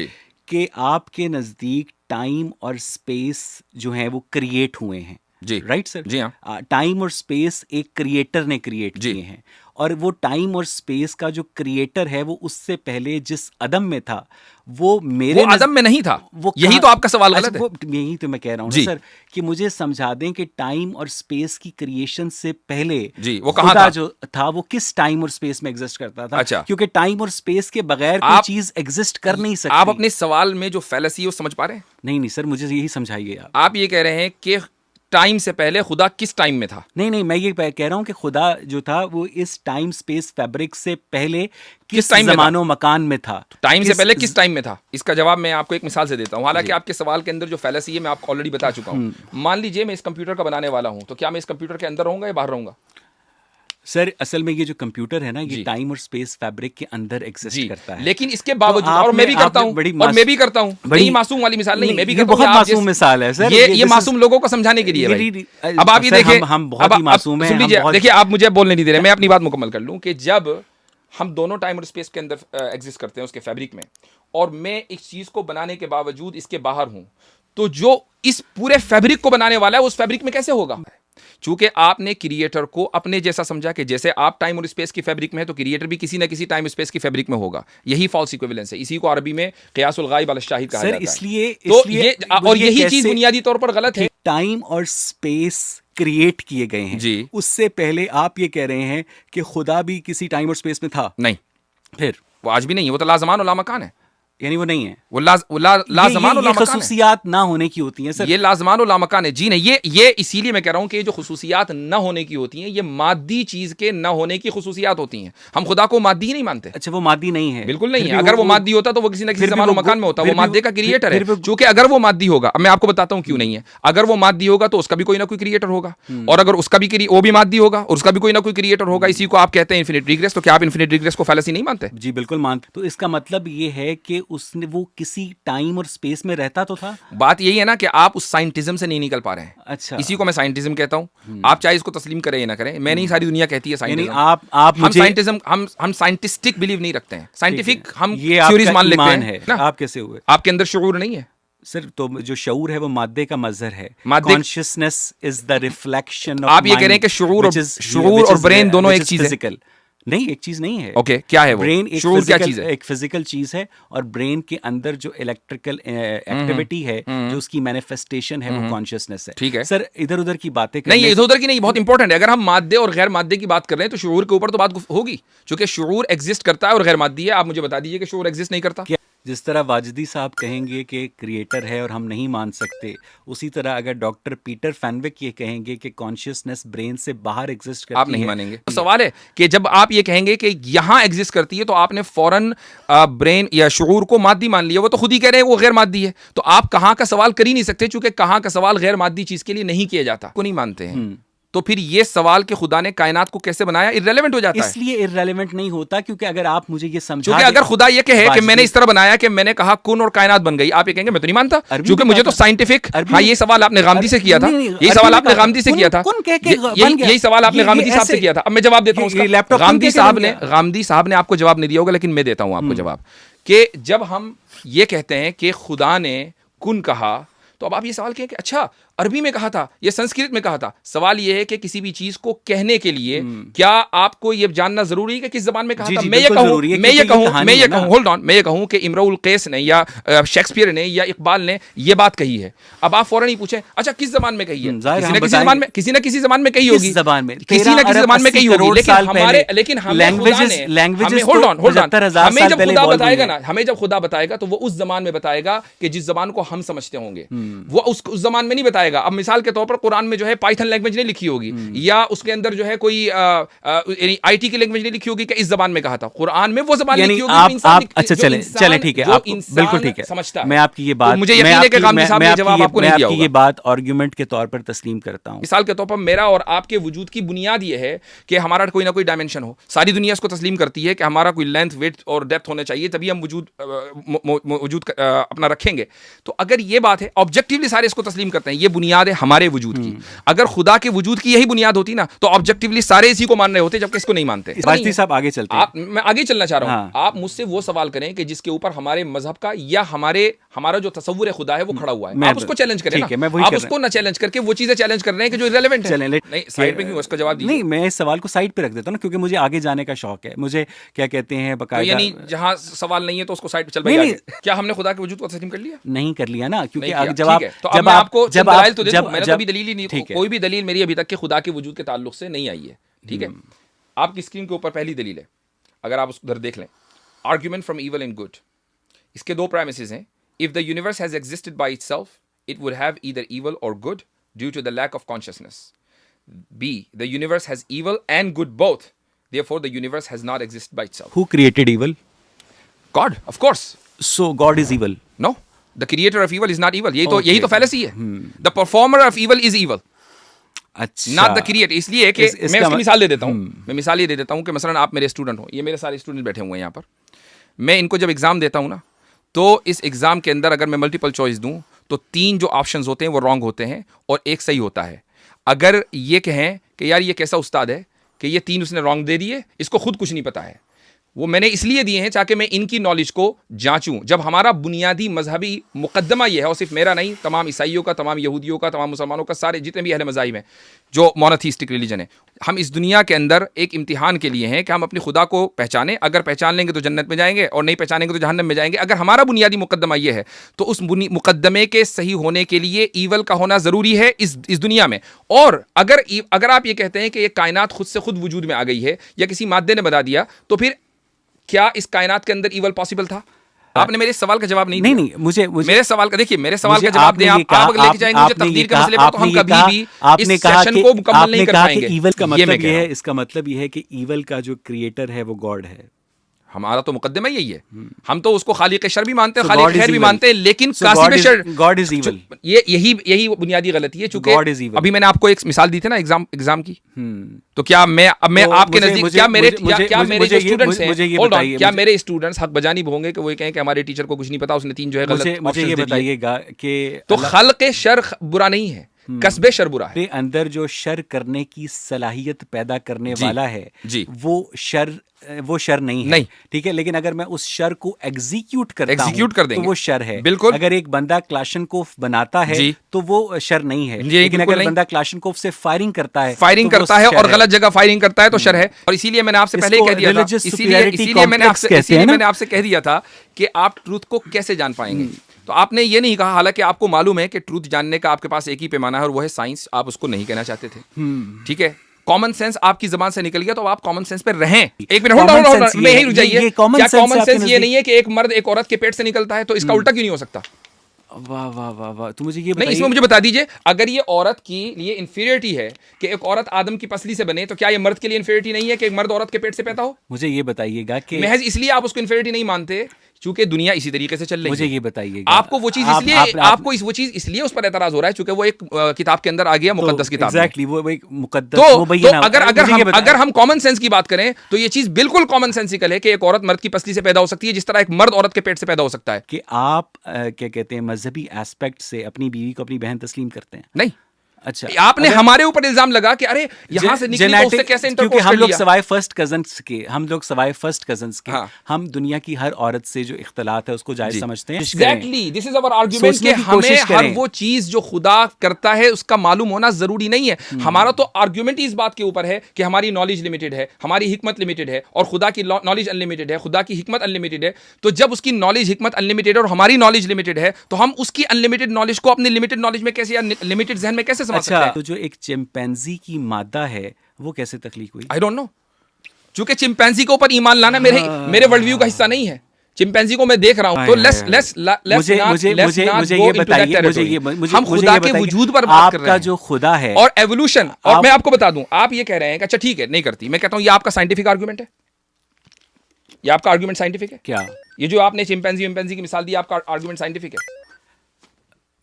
कि आपके नज़दीक टाइम और स्पेस जो है वो क्रिएट हुए हैं, जी। Right sir? जी हाँ। टाइम और स्पेस एक क्रिएटर ने क्रिएट जी। किए हैं, और वो टाइम और स्पेस का जो क्रिएटर है वो उससे पहले जिस अदम में था वो मेरे वो अदम में नहीं था, वो यही कहाँ- तो आपका सवाल गलत है। यही तो मैं कह रहा हूँ जी। ना सर, कि मुझे समझा दें कि टाइम और स्पेस की क्रिएशन से पहले जी, वो कहाँ खुदा था? जो था वो किस टाइम और स्पेस में एग्जिस्ट करता था? अच्छा। क्योंकि टाइम और स्पेस के बगैर कोई आप- चीज एग्जिस्ट कर नहीं सकती। आप अपने सवाल में जो फैलेसी है वो समझ पा रहे हैं? नहीं सर, मुझे यही समझाइए आप। आप ये कह रहे हैं कि टाइम से पहले खुदा किस टाइम में था? नहीं, मैं ये कह रहा हूँ कि खुदा जो था वो इस टाइम स्पेस फैब्रिक से पहले किस टाइम में था? जमानो मकान में था? टाइम से पहले किस टाइम में था? इसका जवाब मैं आपको एक मिसाल से देता हूं। हालांकि जी। आपके सवाल के अंदर जो फैलेसी है मैं आपको ऑलरेडी बता चुका हूं। मान लीजिए मैं इस कंप्यूटर का बनाने वाला हूं, तो क्या मैं इस कंप्यूटर के अंदर रहूंगा या बाहर रहूंगा? सर असल में ये जो कंप्यूटर है ना, जी। ये टाइम और स्पेस फैब्रिक के अंदर एग्जिस्ट करता है। लेकिन इसके बावजूद, तो और मैं भी करता हूं, बड़ी और मैं भी करता हूं, बड़ी यही मासूम वाली मिसाल नहीं, मैं भी ये करता हूं, बहुत आप मासूम जैसे- मिसाल है सर। ये मासूम लोगों को समझाने के लिए है भाई। अब आप ये सर, देखिए, हम बहुत ही मासूम हैं, सुन हम लीजिए, बहुत- देखिए आप मुझे बोलने नहीं दे रहे, मैं अपनी बात मुकम्मल कर लूं कि जब हम दोनों टाइम और स्पेस के अंदर एग्जिस्ट करते हैं उसके फैब्रिक में, और मैं इस चीज को बनाने के बावजूद इसके बाहर हूं, तो जो इस पूरे फैब्रिक को बनाने वाला है उस फैब्रिक में कैसे होगा? चूंकि आपने क्रिएटर को अपने जैसा समझा कि जैसे आप टाइम और स्पेस की फैब्रिक में है तो क्रिएटर भी किसी ना किसी टाइम स्पेस की फैब्रिक में होगा। यही फॉल्स इक्विवेलेंस है। इसी को अरबी में क़ियासुल गाइब अल शाहिद कहा सर, जाता है। इसलिए तो ये और यही चीज बुनियादी तौर पर गलत है। टाइम और स्पेस क्रिएट किए गए हैं जी। उससे पहले आप ये कह रहे हैं कि खुदा भी किसी टाइम और स्पेस में था? नहीं, फिर वो आज भी नहीं है, वो तो लाजमान और लामकान है। यानी वो नहीं है? वो लाजमान और ये लामकान है। खसूसियात ना होने की होती हैं सर। ये लाजमान और लामकान है। जी नहीं, ये इसीलिए मैं कह रहा हूं कि ये जो खसूसियात न होने की होती हैं, ये मादी चीज के न होने की खसूसियात होती हैं। हम खुदा को मादी ही नहीं मानते। अच्छा, वो मादी नहीं है? बिल्कुल नहीं फिर है। भी अगर वो मादी होता तो वो किसी न किसी ज़मान और मकान में होता। वो मादे का क्रिएटर है। क्योंकि अगर वो मादी होगा, अब मैं आपको बताता हूं क्यों नहीं है। अगर वो मादी होगा तो उसका भी कोई ना कोई क्रिएटर होगा, और अगर उसका भी वो भी मादी होगा और उसका भी कोई ना कोई क्रिएटर होगा। इसी को आप कहते हैं इन्फिनिट रिग्रेस। तो क्या आप इन्फिनिट रिग्रेस को फैलेसी नहीं मानते? जी बिल्कुल मानते। तो इसका मतलब ये है कि उसने वो किसी टाइम और स्पेस में रहता तो था। बात यही है ना कि आप उस साइंटिज्म से नहीं निकल पा रहे हैं। अच्छा, इसी को मैं साइंटिज्म कहता हूं। आप चाहे इसको तस्लीम करें या ना करें, मैं नहीं, सारी दुनिया कहती है साइंटिज्म। आप हम मुझे साइंटिज्म, हम साइंटिस्टिक बिलीव नहीं रखते हैं। साइंटिफिक हम ये थ्योरीज मान लेते ईमान हैं है ना। आप कैसे हुए? आपके अंदर शऊर नहीं है सर, तो जो शऊर है वो मादे का मजहर है। मादे- consciousness is the reflection of आप ये कह रहे हैं कि शऊर और ब्रेन दोनों एक चीज है? फिजिकल नहीं, एक चीज नहीं है। ओके, क्या है वो? ब्रेन एक शऊर क्या चीज है? एक फिजिकल चीज है, और ब्रेन के अंदर जो इलेक्ट्रिकल एक्टिविटी है, जो उसकी मैनिफेस्टेशन है, वो कॉन्शियसनेस है। ठीक है सर, इधर उधर की बातें नहीं, इधर उधर की नहीं, बहुत इंपॉर्टेंट है। अगर हम मादे और गैर मादे की बात कर रहे हैं तो शऊर के ऊपर तो बात होगी, क्योंकि शऊर एग्जिस्ट करता है और गैर मादी है। आप मुझे बता दीजिए कि शऊर एग्जिस्ट नहीं करता। जिस तरह वाजदी साहब कहेंगे कि क्रिएटर है और हम नहीं मान सकते, उसी तरह अगर डॉक्टर पीटर फैनविक ये कहेंगे कि कॉन्शियसनेस ब्रेन से बाहर एग्जिस्ट करती है, आप नहीं मानेंगे। तो सवाल है कि जब आप ये कहेंगे कि यहां एग्जिस्ट करती है तो आपने फौरन ब्रेन या शऊर को मादी मान लिया। वो तो खुद ही कह रहे हैं वो गैर मादी है। तो आप कहां का सवाल कर ही नहीं सकते, चूंकि कहां का सवाल गैर मादी चीज के लिए नहीं किया जाता, को नहीं मानते हैं। तो फिर ये सवाल कि खुदा ने कायनात को कैसे बनाया इररेलेवेंट हो जाता है। इसलिए इररेलेवेंट नहीं होता क्योंकि अगर आप मुझे ये समझा, क्योंकि अगर खुदा ये कहे कि मैंने इस तरह बनाया कि मैंने कहा कुन और कायनात बन गई, आप ये कहेंगे मैं तो नहीं मानता, क्योंकि मुझे तो साइंटिफिक। हाँ, ये सवाल आपने गांधी से किया था, यही सवाल आपने गांधी से किया था, यही सवाल आपने गांधी साहब से किया था। अब मैं जवाब देता हूँ। गांधी साहब ने आपको जवाब नहीं दिया होगा, लेकिन मैं देता हूँ आपको जवाब कि जब हम ये कहते हैं कि खुदा ने कुन कहा, तो अब आप ये सवाल कहें कि अच्छा अरबी में कहा था या संस्कृत में कहा था। सवाल ये है कि किसी भी चीज को कहने के लिए क्या आपको ये जानना जरूरी है कि किस जबान में कहा था? मैं ये कहूं होल्ड ऑन, मैं ये कहूं कि इमरुल कैस ने या शेक्सपियर ने या इकबाल ने ये बात कही है। अब आप फौरन ही पूछें अच्छा किस जबान में कही है? किसी न किसी जबान में कही होगी, किसी न किसी जबान में कही होगी। लेकिन हमें जब खुदा बताएगा तो वो उस जबान में बताएगा कि जिस जबान को हम समझते होंगे। वो उस जबान में नहीं बताएगा। अब मिसाल के तौर पर कुरान में जो है पाइथन लैंग्वेज नहीं लिखी होगी, या उसके अंदर जो है कोई आईटी की लैंग्वेज नहीं लिखी होगी कि इस जबान में कहा था। कुरान में वो जबान लिखी होगी। अच्छा चले ठीक है, बिल्कुल ठीक है, समझता है। मैं आपकी ये बात, मुझे यकीन है कि गांधी साहब ने जवाब आपको नहीं दिया होगा। ये बात आर्गुमेंट के तौर पर तस्लीम करता हूं। मिसाल के तौर पर मेरा और आपके वजूद की बुनियाद ये है कि हमारा कोई ना कोई डायमेंशन हो। सारी दुनिया इसको तस्लीम करती है कि हमारा कोई लेंथ, विड्थ और डेप्थ होना चाहिए, तभी हम वजूद अपना रखेंगे। तो अगर ये बात है, ऑब्जेक्टिवली सारे इसको तस्लीम करते हैं, ये बुनियाद है हमारे वजूद की। अगर खुदा के वजूद की यही बुनियाद होती ना तो ऑब्जेक्टिवली सारे इसी को मान रहे होते, जबकि इसको नहीं मानते। बाजती साहब आगे चलते हैं। मैं आगे चलना चाह रहा हूँ। हाँ। आप मुझसे वो सवाल करें कि जिसके ऊपर हमारे मजहब का या हमारा जो तसव्वुर है खुदा है वो खड़ा हुआ है, आप उसको चैलेंज करें ठीक है, मैं ना। वही आप कर उसको ना चैलेंज करके वो चीजें चैलेंज कर रहे हैं कि जो इररिलेवेंट है। नहीं, साइड पे क्यों, उसका जवाब दीजिए। नहीं, मैं इस सवाल को साइड पे रख देता हूँ ना, क्योंकि मुझे आगे जाने का शौक है। मुझे क्या कहते हैं तो बकायदा, यानी जहां सवाल नहीं है तो उसको साइड पे चल भाई नहीं, आगे। क्या हमने खुदा के वजूद को तस्लीम कर लिया? नहीं कर लिया ना, क्योंकि नहीं किया, जब आप ठीक है। तो अब मैं आपको जब दलाइल तो दे दूं, जब मैंने तो अभी दलील ही नहीं, ठीक है। कोई भी दलील मेरी अभी तक के खुदा के वजूद के ताल्लुक से नहीं आई है, ठीक है। आपकी स्क्रीन के ऊपर पहली दलील है, अगर आप उधर देख लें, argument from evil and good. इसके दो प्रेमिसेस हैं। If the universe has existed by itself it would have either evil और good due to the lack of consciousness. B, the universe has evil and good both, therefore the universe has not existed by itself. Who created evil? God, of course. So God is evil? No, the creator of evil is not evil. यही तो fallacy है। The performer of evil is evil. अच्छा, Not the creator। इसलिए कि मैं इसका उसकी मिसाल दे देता हूँ। मैं मिसाल ये दे देता हूँ कि मसलन आप मेरे स्टूडेंट हो, ये मेरे सारे स्टूडेंट बैठे हुए हैं यहाँ पर। मैं इनको जब एग्जाम देता हूँ ना, तो इस एग्जाम के अंदर अगर मैं मल्टीपल चॉइस दूं तो 3 जो ऑप्शंस होते हैं वो रॉन्ग होते हैं और एक सही होता है। अगर ये कहें कि यार ये कैसा उस्ताद है कि ये 3 उसने रॉन्ग दे दिए, इसको खुद कुछ नहीं पता है, वो मैंने इसलिए दिए हैं ताकि मैं इनकी नॉलेज को जांचूं। जब हमारा बुनियादी मजहबी मुकद्दमा ये है, और सिर्फ मेरा नहीं, तमाम ईसाइयों का, तमाम यहूदियों का, तमाम मुसलमानों का, सारे जितने भी अहले मज़ाहिब हैं जो मोनोथीस्टिक रिलीजन है, हम इस दुनिया के अंदर एक इम्तिहान के लिए हैं कि हम अपनी खुदा को पहचानें। अगर पहचान लेंगे तो जन्नत में जाएंगे और नहीं पहचानेंगे तो जहन्नम में जाएंगे। अगर हमारा बुनियादी मुकद्दमा ये है तो उस मुकद्दमे के सही होने के लिए ईवल का होना ज़रूरी है इस दुनिया में। और अगर आप ये कहते हैं कि ये कायनात खुद से खुद वजूद में आ गई है या किसी मादे ने बता दिया, तो फिर क्या इस कायनात के अंदर ईवल पॉसिबल था? आपने मेरे सवाल का जवाब नहीं दिया। नहीं, मुझे मेरे सवाल का देखिए, मेरे सवाल का जवाब दें आप अगर लेके जाएंगे मुझे तकदीर के मसले पर, तो हम कभी भी इस सेशन को मुकम्मल नहीं कर पाएंगे। ईवल का मतलब ये है, इसका मतलब ये है कि ईवल का जो क्रिएटर है वो गॉड है। हमारा तो मुकद्दमा यही है। हम तो उसको खालिक शर भी मानते हैं, खालिक खैर भी मानते हैं, लेकिन कासिब शर, गॉड इज ईवल। यही बुनियादी गलती है। चूंकि अभी मैंने आपको एक मिसाल दी थी ना एग्जाम की, तो क्या मैं आपके नजदीक, क्या मेरे जो स्टूडेंट्स हैं, क्या मेरे स्टूडेंट्स हक बजानी होंगे कि वो कहें कि हमारे टीचर को कुछ नहीं पता, उसने 3 जो है गलत। मुझे ये बताइएगा कि तो खल्क़ शर बुरा नहीं है, कस्बे शर बुरा है। अंदर जो शर करने की सलाहियत पैदा करने वाला है जी, वो शर नहीं है, ठीक है। लेकिन अगर मैं उस शर को एग्जीक्यूट कर देंगे तो वो शर है। बिल्कुल। अगर एक बंदा क्लाशनकोफ बनाता है तो वो शर नहीं है, लेकिन अगर बंदा क्लाशनकोफ से फायरिंग करता है और गलत जगह फायरिंग करता है तो शर है। और इसीलिए मैंने आपसे पहले कह दिया था, इसीलिए मैंने आपसे कह दिया था कि आप ट्रूथ को कैसे जान पाएंगे। तो आपने ये नहीं कहा, हालांकि आपको मालूम है कि ट्रूथ जानने का आपके पास एक ही पैमाना है और वो है साइंस। आप उसको नहीं कहना चाहते थे, ठीक है। कॉमन सेंस आपकी जबान से निकल गया तो आप कॉमन सेंस पे रहें। एक मिनट होल्ड ऑन, मैं यही रुक जाइए। क्या कॉमन सेंस ये नहीं है कि एक मर्द एक औरत के पेट से निकलता है, तो इसका उल्टा क्यों नहीं हो सकता? वाह वाह वाह वाह, तो मुझे ये बताइए। नहीं, इसमें मुझे बता दीजिए, अगर ये औरत की लिए इंफीरियरिटी है कि एक औरत आदम की पसली से बने, तो क्या ये मर्द के लिए इंफीरियरिटी नहीं है कि एक मर्द औरत के पेट से पैदा हो? मुझे ये बताइएगा कि महज इसलिए आप उसको इंफीरियरिटी नहीं मानते चूंकि दुनिया इसी तरीके से चल रही है। मुझे ये बताइएगा, आपको वो चीज इसलिए आपको वो चीज इसलिए उस पर एतराज हो रहा है चूंकि वो एक किताब के अंदर आ गया, मुकद्दस किताब। एग्जैक्टली, वो एक मुकद्दस। तो अगर हम कॉमन सेंस की बात करें तो ये चीज बिल्कुल कॉमन सेंसिकल है कि एक औरत मर्द की पसली से पैदा हो सकती है, जिस तरह एक मर्द औरत के पेट से पैदा हो सकता है। कि आप क्या कहते हैं, मजहबी एस्पेक्ट से अपनी बीवी को अपनी बहन तस्लीम करते हैं? नहीं। अच्छा, आपने हमारे ऊपर इल्जाम लगा कि अरे यहां से निकली तो उससे कैसे इंटरकोर्स कर लिया? हम लोग सवाए फर्स्ट कजन्स के हम दुनिया की हर औरत से जो इख्तिलात है उसको जायज समझते हैं। Exactly, this is our argument कि हमें हर वो चीज जो खुदा करता है उसका मालूम होना जरूरी नहीं है। हमारा तो आर्गुमेंट ही इस बात के ऊपर है कि हमारी नॉलेज लिमिटेड है, हमारी हिकमत लिमिटेड है और खुदा की नॉलेज अनलिमिटेड है, खुदा की हिकमत अनलिमिटेड है। तो जब उसकी नॉलेज हिकमत अनलिमिटेड है और हमारी नॉलेज लिमिटेड है, तो हम उसकी अनलिमिटेड नॉलेज को अपनी लिमिटेड नॉलेज में कैसे या लिमिटेड जहन में कैसे समझ सकते हैं? तो जो एक चिंपैंजी की मादा है वो कैसे तख्लीक हुई? आई डोंट नो। चूंकि चिंपैंजी के ऊपर ईमान लाना मेरे वर्ल्ड व्यू का हिस्सा नहीं है। चिंपैंजी को मैं देख रहा हूं, तो हम खुदा के वजूद पर बात कर रहे हैं, जो खुदा है और एवोल्यूशन। और मैं आपको बता दूं, आप ये कह रहे हैं कि अच्छा ठीक है नहीं करती, मैं कहता हूं ये आपका साइंटिफिक आर्गुमेंट है, ये आपका आर्गुमेंट साइंटिफिक है क्या? ये जो आपने चिंपैंजी की मिसाल दी, आपका आर्गुमेंट साइंटिफिक है?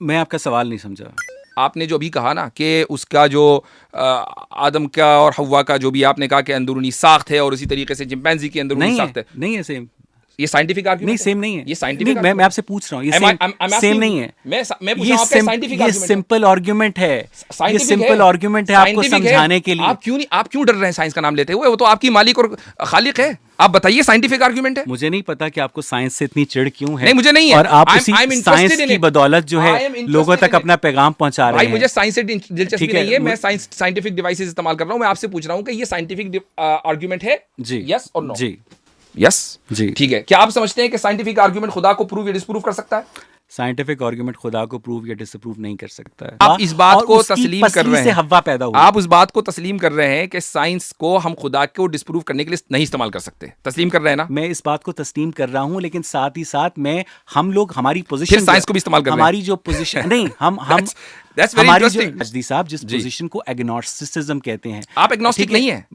मैं आपका सवाल नहीं समझा। आपने जो अभी कहा ना कि उसका जो आदम का और हव्वा का जो भी आपने कहा कि अंदरूनी साख्त है और उसी तरीके से चिंपैंजी की अंदरूनी साख्त है, नहीं है सेम। ये साइंटिफिक आर्गुमेंट नहीं, सेम नहीं है। ये साइंटिफिक, मैं आपसे पूछ रहा हूँ, ये सेम नहीं है। मैं पूछ रहा हूं आपका साइंटिफिक ये सिंपल आर्गुमेंट है, ये Scientific सिंपल आर्गुमेंट है आपको समझाने के लिए। आप क्यों डर रहे हैं साइंस का नाम लेते हुए? वो तो आपकी मालिक और खालिक है। आप बताइए साइंटिफिक आर्गुमेंट है। मुझे नहीं पता कि आपको साइंस से इतनी चिढ़ क्यों है। नहीं, मुझे नहीं है। और आप उसी साइंस की बदौलत जो है लोगों तक अपना पैगाम पहुंचा रहे हैं। मुझे साइंस से दिलचस्पी नहीं है, मैं साइंटिफिक डिवाइसेस इस्तेमाल कर रहा हूं। मैं आपसे पूछ रहा हूं कि ये साइंटिफिक आर्गुमेंट है जी, यस और नो? जी, यस जी, ठीक है। क्या आप समझते हैं कि साइंटिफिक आर्गुमेंट खुदा को प्रूव या डिसप्रूव कर सकता है? साइंटिफिक आर्गुमेंट खुदा को प्रूव या डिसप्रूव नहीं कर सकता है। आप इस बात को तस्लीम कर रहे हैं, हवा पैदा हुई। आप उस बात को तस्लीम कर रहे हैं कि साइंस को हम खुदा को डिसप्रूव करने के लिए नहीं इस्तेमाल कर सकते। तस्लीम कर रहे हैं ना? मैं इस बात को तस्लीम कर रहा हूं, लेकिन साथ ही साथ हम लोग हमारी पोजीशन, साइंस को भी इस्तेमाल कर रहे हैं। हमारी जो पोजीशन नहीं, हम That's very हमारी जो interesting. नजदी साहब जिस पोजीशन को एग्नोस्टिसिज्म कहते हैं, आप एग्नोस्टिक नहीं है।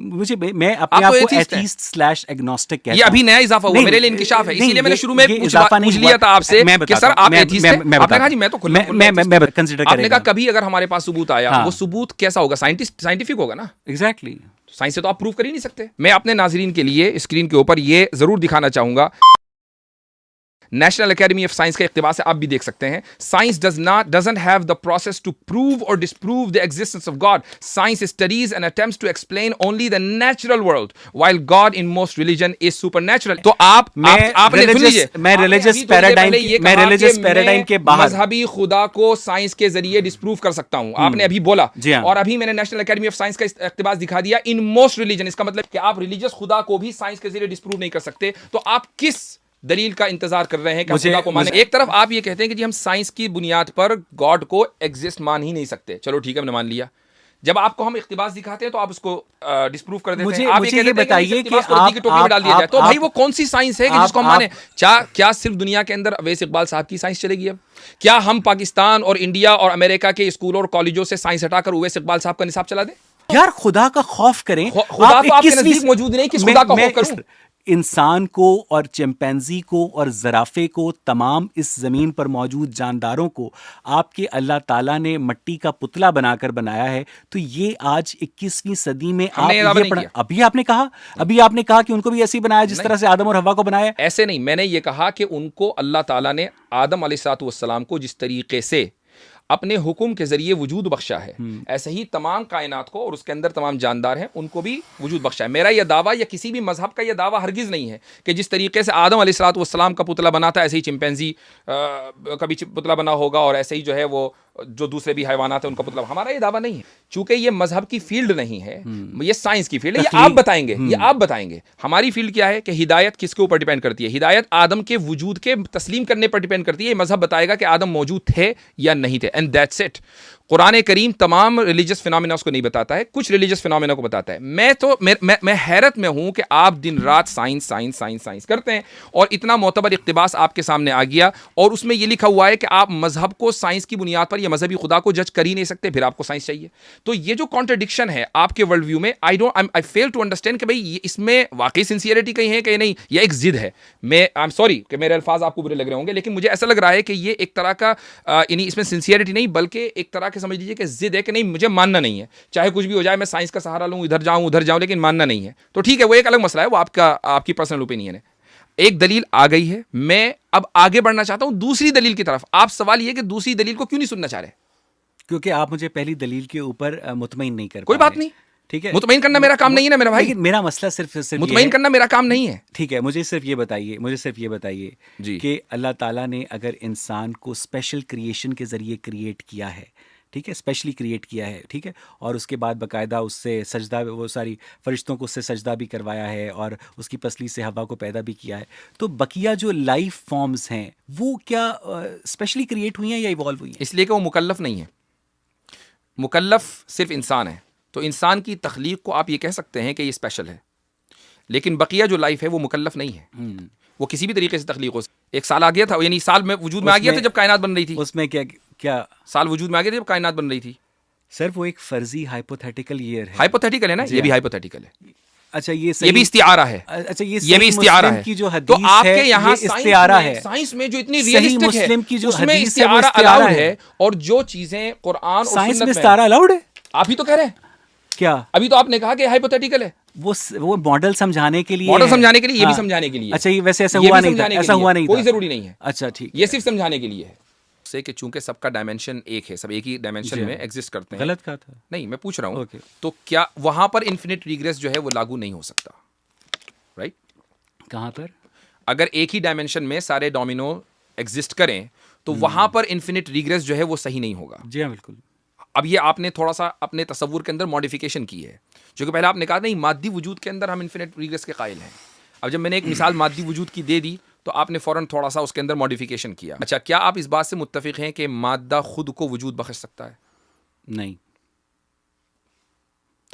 मैं अपने आप को एथीस्ट/एग्नोस्टिक कहता हूं। ये अभी नया इजाफा हुआ मेरे लिए, इंकिशाफ है। इसीलिए मैंने शुरू में पूछ लिया था आपसे कि सर आप एथीस्ट हैं। आपने कहा जी मैं तो मैं कंसीडर आपने कहा कभी अगर हमारे पास सबूत आया, वो सबूत कैसा होगा? साइंटिफिक होगा ना? एग्जैक्टली। साइंस से तो आप प्रूव कर ही नहीं सकते। मैं अपने नाजरीन के लिए स्क्रीन के ऊपर ये जरूर दिखाना चाहूंगा, नेशनल एकेडमी ऑफ साइंस का इक्तिबास है, आप भी देख सकते हैं। Science doesn't have the process to prove और disprove the existence of God. Science studies and attempts to explain only the natural world while God in most religion is supernatural. तो आपने सुन लीजिए, मैं रिलीजियस पैराडाइम के बाहर मजहबी खुदा को साइंस के जरिए डिसप्रूव कर सकता हूं। आपने अभी बोला, और अभी मैंने नेशनल एकेडमी ऑफ साइंस का इक्तिबास दिखा दिया, इन मोस्ट रिलीजन। इसका मतलब कि आप रिलीजियस खुदा को भी साइंस के जरिए डिसप्रूव नहीं कर सकते। तो आप किस दलील का इंतजार कर रहे हैं कि खुदा को माने? एक तरफ आप ये कहते हैं कि जी हम साइंस की बुनियाद पर गॉड को एग्जिस्ट मान ही नहीं सकते। चलो ठीक है, हमने मान लिया। जब आपको हम इख्तिबास दिखाते हैं तो आप उसको डिसप्रूव कर देते हैं। आप ये बताइए कि आप टोपी में डाल दिया जाए, तो भाई वो कौन सी साइंस है कि जिसको हम माने? क्या सिर्फ दुनिया के अंदर अवैस इकबाल साहब की साइंस चलेगी? अब क्या हम पाकिस्तान और इंडिया और अमेरिका के स्कूलों और कॉलेजों से साइंस हटाकर अवैस इकबाल साहब का निसाब चला दें? यार खुदा का खौफ करें। खुदा तो आपके नजदीक मौजूद नहीं, किस खुदा का खौफ करूं? इंसान को और चिंपैंजी को और ज़राफ़े को, तमाम इस ज़मीन पर मौजूद जानदारों को आपके अल्लाह ताला ने मट्टी का पुतला बनाकर बनाया है। तो ये आज 21वीं सदी में अभी आपने कहा कि उनको भी ऐसे ही बनाया जिस तरह से आदम और हव्वा को बनाया। ऐसे नहीं, मैंने ये कहा कि उनको अल्लाह ताला ने आदम अलैहिस्सलाम को जिस तरीके से अपने हुक्म के जरिए वजूद बख्शा है, ऐसे ही तमाम कायनात को और उसके अंदर तमाम जानदार हैं उनको भी वजूद बख्शा है। मेरा यह दावा या किसी भी मजहब का यह दावा हरगिज़ नहीं है कि जिस तरीके से आदम अलैहिस्सलाम का पुतला बना था, ऐसे ही चिंपैंजी का भी पुतला बना होगा, और ऐसे ही जो है वो जो दूसरे भी हैवानात है उनका पुतला। हमारा ये दावा नहीं है, चूंकि ये मजहब की फील्ड नहीं है, ये साइंस की फील्ड है। ये आप बताएंगे हमारी फील्ड क्या है कि हिदायत किसके ऊपर डिपेंड करती है? हिदायत आदम के वजूद के तस्लीम करने पर डिपेंड करती है। ये मजहब बताएगा कि आदम मौजूद थे या नहीं थे, एंड दैट्स इट। कुरान करीम तमाम रिलीजियस फिनोमेना को नहीं बताता है, कुछ रिलीजियस फिनोमेना को बताता है। मैं हैरत में हूं कि आप दिन रात साइंस करते हैं, और इतना मोतबर इक्तिबास आपके सामने आ गया, और उसमें यह लिखा हुआ है कि आप मजहब को साइंस की बुनियाद पर या मजहबी खुदा को जज कर ही नहीं सकते, फिर आपको साइंस चाहिए। तो ये जो कॉन्ट्रडिक्शन है आपके वर्ल्ड व्यू में, आई फेल टू अंडरस्टैंड कि भाई इसमें वाकई सिंसियरिटी कहीं है कि नहीं, यह एक जिद है। आई एम सॉरी कि मेरे अल्फाज आपको बुरे लग रहे होंगे, लेकिन मुझे ऐसा लग रहा है कि ये एक तरह का यानी इसमें सिंसियरिटी नहीं बल्कि एक तरह के समझ लीजिए कि जिद है कि नहीं, मुझे मानना नहीं है, चाहे कुछ भी हो जाए, मैं साइंस का सहारा लूं, इधर जाऊं उधर जाऊं, लेकिन मानना नहीं है। तो ठीक है, वो एक अलग मसला है, वो आपकी पर्सनल ओपिनियन है। एक दलील आ गई है, मैं अब आगे बढ़ना चाहता हूं दूसरी दलील की तरफ। आप सवाल ये कि दूसरी दलील को क्यों नहीं सुनना चाह रहे? क्योंकि आप मुझे पहली दलील के ऊपर मुतमईन नहीं कर। कोई बात नहीं, ठीक है, मुतमईन करना मेरा काम नहीं है ना मेरा भाई। मेरा मसला सिर्फ मुतमईन करना मेरा काम नहीं है। ठीक है, मुझे सिर्फ ये बताइए कि अल्लाह ताला ने अगर इंसान को स्पेशल क्रिएशन के जरिए क्रिएट किया है, ठीक है, स्पेशली क्रिएट किया है, ठीक है, और उसके बाद बाकायदा उससे सजदा, वो सारी फरिश्तों को उससे सजदा भी करवाया है, और उसकी पसली से हवा को पैदा भी किया है, तो बकिया जो लाइफ फॉर्म्स हैं वो क्या स्पेशली क्रिएट हुई हैं या इवॉल्व हुई हैं? इसलिए कि वो मुकल्लफ नहीं है। मुकल्लफ सिर्फ इंसान है, तो इंसान की तख्लीक को आप ये कह सकते हैं कि ये स्पेशल है, लेकिन बकिया जो लाइफ है वो मुकल्लफ नहीं है। वो किसी भी तरीके से तख्लीक हो। एक साल आ गया था, यानी साल में वजूद में आ गया था जब कायनात बन रही थी। उसमें क्या साल वजूद में आ गया था जब कायनात बन रही थी। सर वो एक फर्जी हाइपोथेटिकल ईयर है। हाइपोथेटिकल है ना, ये भी हाइपोथेटिकल है। अच्छा, ये भी इस्तिआरा है। अच्छा, ये भी इस्तिआरा है की जो हदीस तो आपके यहाँ इस्तिआरा है। साइंस में जो इतनी रियलिस्टिक है मुस्लिम की जो उसमें हदीस इस्तिआरा अलाउड है, और जो चीजें कुरान और साइंस सुन्नत में इस्तिआरा अलाउड है। आप ही तो कह रहे हैं। क्या? अभी तो आपने कहा कि हाइपोथेटिकल है। वो मॉडल समझाने के लिए मॉडल है। समझाने के लिए, ये भी हाँ। समझाने के लिए। अच्छा, ये वैसे ऐसा ये हुआ भी नहीं था, समझाने के ऐसा लिए, हुआ नहीं कोई था। जरूरी नहीं है। अच्छा, ठीक ये सिर्फ समझाने के लिए है से कि चूंकि सबका डायमेंशन एक है, सब एक ही डायमेंशन जी में हाँ। एग्जिस्ट करते हैं। गलत कहा था। नहीं, मैं पूछ रहा हूँ, ओके। तो क्या वहां पर इन्फिनिट रिग्रेस जो है वो लागू नहीं हो सकता? राइट? कहाँ पर? अगर एक ही डायमेंशन में सारे डोमिनो एग्जिस्ट करें तो वहां पर इन्फिनिट रिग्रेस जो है वो सही नहीं होगा। जी हाँ, बिल्कुल। अब ये आपने थोड़ा सा अपने तसव्वुर के अंदर मॉडिफिकेशन की है, जो कि पहले आपने कहा नहीं मादी वजूद के अंदर हम इन्फिनिट रिग्रेस के कायल हैं। अब जब मैंने एक मिसाल मादी वजूद की दे दी तो आपने फौरन थोड़ा सा उसके अंदर मॉडिफिकेशन किया। अच्छा, क्या आप इस बात से मुत्तफिक हैं कि मादा खुद को वजूद बख्श सकता है? नहीं।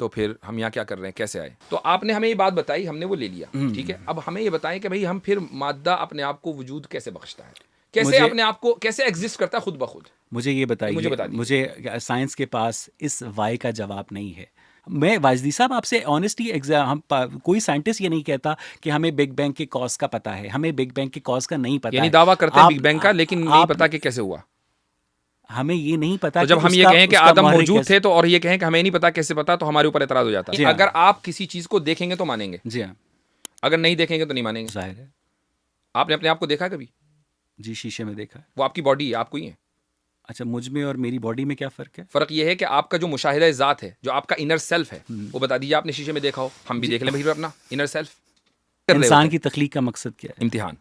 तो फिर हम यहाँ क्या कर रहे हैं, कैसे आए? तो आपने हमें ये बात बताई, हमने वो ले लिया, ठीक है। अब हमें ये बताएं कि भाई हम फिर मादा अपने आप को वजूद कैसे बख्शता है, कैसे अपने आप को कैसे एग्जिस्ट करता है खुद ब खुद? मुझे ये बताइए। मुझे बता दीजिए। मुझे साइंस के पास इस वाई का जवाब नहीं है। मैं वाजदी साहब आपसे ऑनेस्टली हम कोई साइंटिस्ट ये नहीं कहता कि हमें बिग बैंग के कॉज का पता है, हमें बिग बैंग के कॉज का नहीं पता। यानी दावा करते हैं बिग बैंग का, लेकिन नहीं पता कि कैसे हुआ। हमें ये नहीं पता। तो जब हम ये कहें कि आदम मौजूद थे तो, और ये कहें कि हमें नहीं पता कैसे पता, तो हमारे ऊपर एतराज हो जाता है। अगर आप किसी चीज को देखेंगे तो मानेंगे, जी हाँ, अगर नहीं देखेंगे तो नहीं मानेंगे। जाहिर है। आपने अपने आप को देखा कभी? जी, शीशे में देखा है। वो आपकी बॉडी है, आपको ही है। अच्छा, मुझ में और मेरी बॉडी में क्या फ़र्क है? फ़र्क ये है कि आपका जो मुशाहिदा ज़ात है, जो आपका इनर सेल्फ है, वो बता दीजिए। आपने शीशे में देखा हो, हम भी देख लें भाई अपना इनर सेल्फ। इंसान की तख्लीक का मकसद क्या है? इम्तिहान,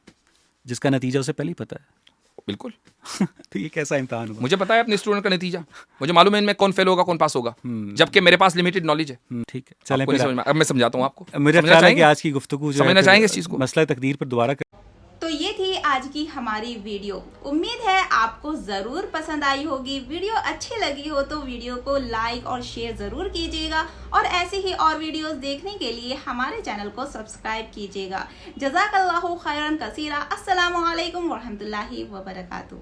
जिसका नतीजा उसे पहले ही पता है। बिल्कुल। तो ये कैसा इम्तिहान हुआ? मुझे पता है अपने स्टूडेंट का नतीजा, मुझे मालूम है इनमें कौन फेल होगा कौन पास होगा, जबकि मेरे पास लिमिटेड नॉलेज है। ठीक है, चलें आपको नहीं फिर। समझ में, अब मैं समझाता हूँ आपको। मेरा समझना ख्याल है कि चाहेंगे? आज की गुफ्तगू जो है समझना फिर चाहेंगे इस चीज़ को? मसला तकदीर पर दोबारा तो ये थी आज की हमारी वीडियो। उम्मीद है आपको ज़रूर पसंद आई होगी। वीडियो अच्छी लगी हो तो वीडियो को लाइक और शेयर ज़रूर कीजिएगा, और ऐसे ही और वीडियोस देखने के लिए हमारे चैनल को सब्सक्राइब कीजिएगा। जज़ाकल्लाहु खैरन कसीरा। अस्सलामु अलैकुम वरहमतुल्लाहि वबरकातुहू।